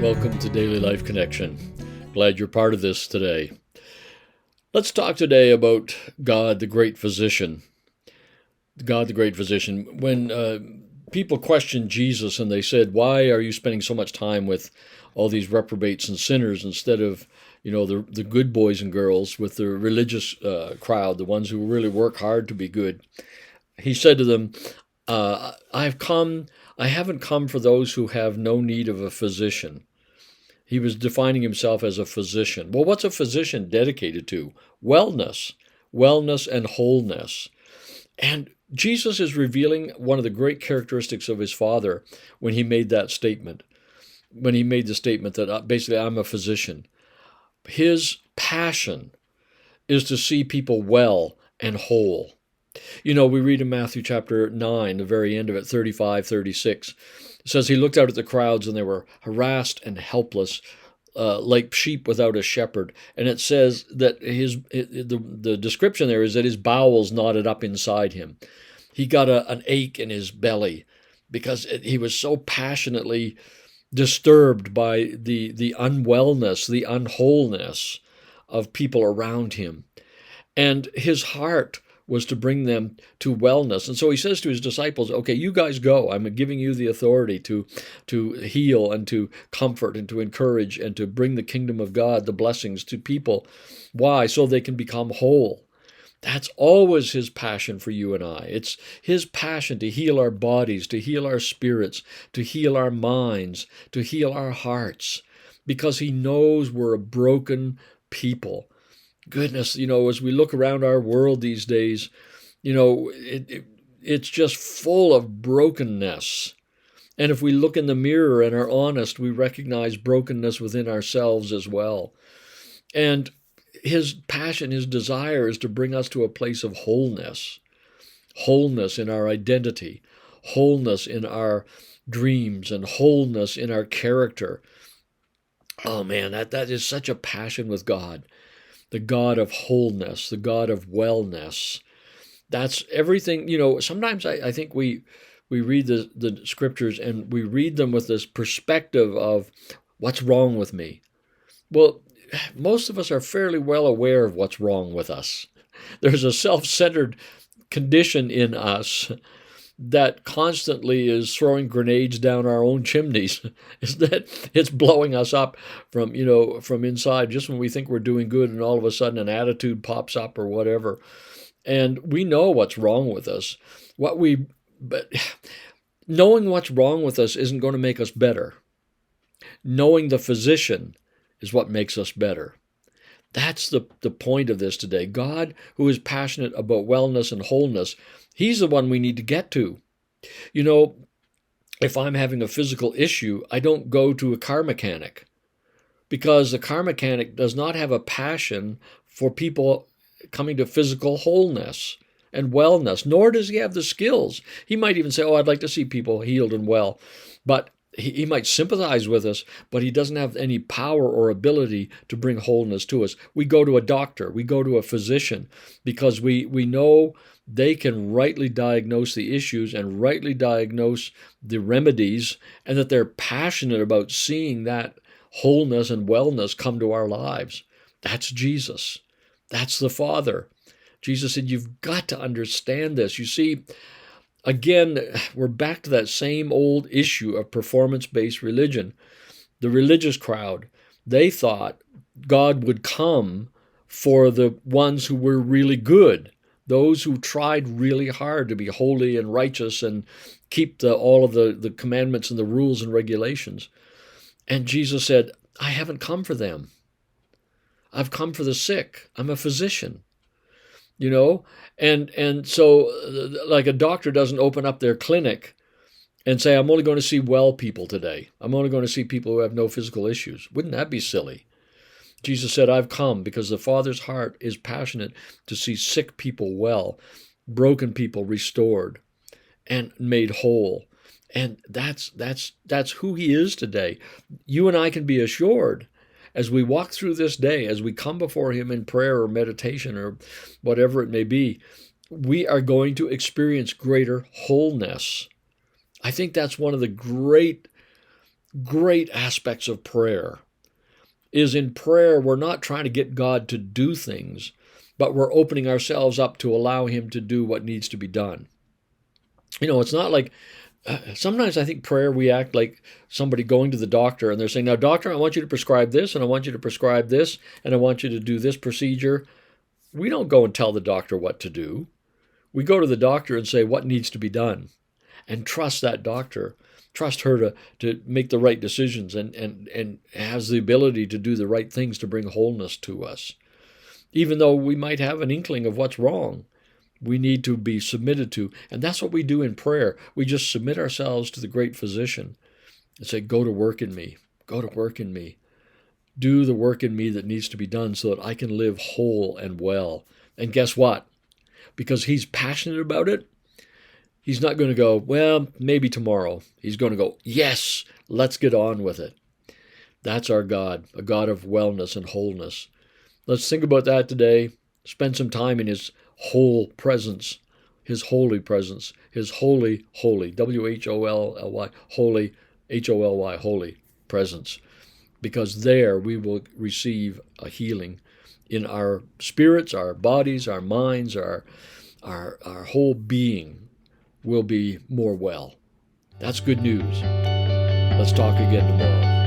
Welcome to Daily Life Connection. Glad you're part of this today. Let's talk today about God, the great physician. God, the great physician. When people questioned Jesus and they said, "Why are you spending so much time with all these reprobates and sinners instead of, the good boys and girls with the religious crowd, the ones who really work hard to be good?" He said to them, I haven't come for those who have no need of a physician." He was defining himself as a physician. Well, what's a physician dedicated to? Wellness and wholeness. And Jesus is revealing one of the great characteristics of his Father when he made that statement. When he made the statement that basically I'm a physician. His passion is to see people well and whole. We read in Matthew chapter 9, the very end of it, 35, 36. It says he looked out at the crowds and they were harassed and helpless, like sheep without a shepherd. And it says that the description there is that his bowels knotted up inside him. He got an ache in his belly because he was so passionately disturbed by the unwellness, the unwholeness of people around him. And his heart was to bring them to wellness. And so he says to his disciples, okay, you guys go. I'm giving you the authority to heal and to comfort and to encourage and to bring the kingdom of God, the blessings to people. Why? So they can become whole. That's always his passion for you and I. It's his passion to heal our bodies, to heal our spirits, to heal our minds, to heal our hearts, because he knows we're a broken people. Goodness, as we look around our world these days, it's just full of brokenness. And if we look in the mirror and are honest, we recognize brokenness within ourselves as well. And his passion, his desire is to bring us to a place of wholeness in our identity, wholeness in our dreams, and wholeness in our character. Oh man, that is such a passion with God. The God of wholeness, the God of wellness. That's everything. Sometimes I think we read the scriptures and we read them with this perspective of what's wrong with me. Well, most of us are fairly well aware of what's wrong with us. There's a self-centered condition in us that constantly is throwing grenades down our own chimneys. Is that it's blowing us up from inside just when we think we're doing good, and all of a sudden an attitude pops up or whatever. And we know what's wrong with us. But knowing what's wrong with us isn't going to make us better. Knowing the physician is what makes us better. That's the point of this today. God, who is passionate about wellness and wholeness, he's the one we need to get to. If I'm having a physical issue, I don't go to a car mechanic, because the car mechanic does not have a passion for people coming to physical wholeness and wellness, nor does he have the skills. He might even say, I'd like to see people healed and well. But he might sympathize with us, but he doesn't have any power or ability to bring wholeness to us. We go to a doctor, we go to a physician, because we know they can rightly diagnose the issues and rightly diagnose the remedies, and that they're passionate about seeing that wholeness and wellness come to our lives. That's Jesus. That's the Father. Jesus said, you've got to understand this. You see, again, we're back to that same old issue of performance-based religion. The religious crowd, they thought God would come for the ones who were really good, those who tried really hard to be holy and righteous and keep all of the commandments and the rules and regulations. And Jesus said, I haven't come for them. I've come for the sick. I'm a physician. And so like a doctor doesn't open up their clinic and say, I'm only going to see well people today. I'm only going to see people who have no physical issues. Wouldn't that be silly? Jesus said, I've come because the Father's heart is passionate to see sick people well, broken people restored and made whole. And that's who he is today. You and I can be assured as we walk through this day, as we come before him in prayer or meditation or whatever it may be, we are going to experience greater wholeness. I think that's one of the great aspects of prayer. Is in prayer, we're not trying to get God to do things, but we're opening ourselves up to allow him to do what needs to be done. It's not like, sometimes I think prayer, we act like somebody going to the doctor and they're saying, now, doctor, I want you to prescribe this, and I want you to prescribe this, and I want you to do this procedure. We don't go and tell the doctor what to do. We go to the doctor and say what needs to be done, and trust that doctor. Trust her to make the right decisions and has the ability to do the right things to bring wholeness to us. Even though we might have an inkling of what's wrong, we need to be submitted to. And that's what we do in prayer. We just submit ourselves to the great physician and say, go to work in me. Go to work in me. Do the work in me that needs to be done so that I can live whole and well. And guess what? Because he's passionate about it, he's not going to go, well, maybe tomorrow. He's going to go, yes, let's get on with it. That's our God, a God of wellness and wholeness. Let's think about that today. Spend some time in his whole presence, his holy presence, his holy, W-H-O-L-L-Y, holy, H-O-L-Y, holy presence. Because there we will receive a healing in our spirits, our bodies, our minds, our whole being will be more well. That's good news. Let's talk again tomorrow.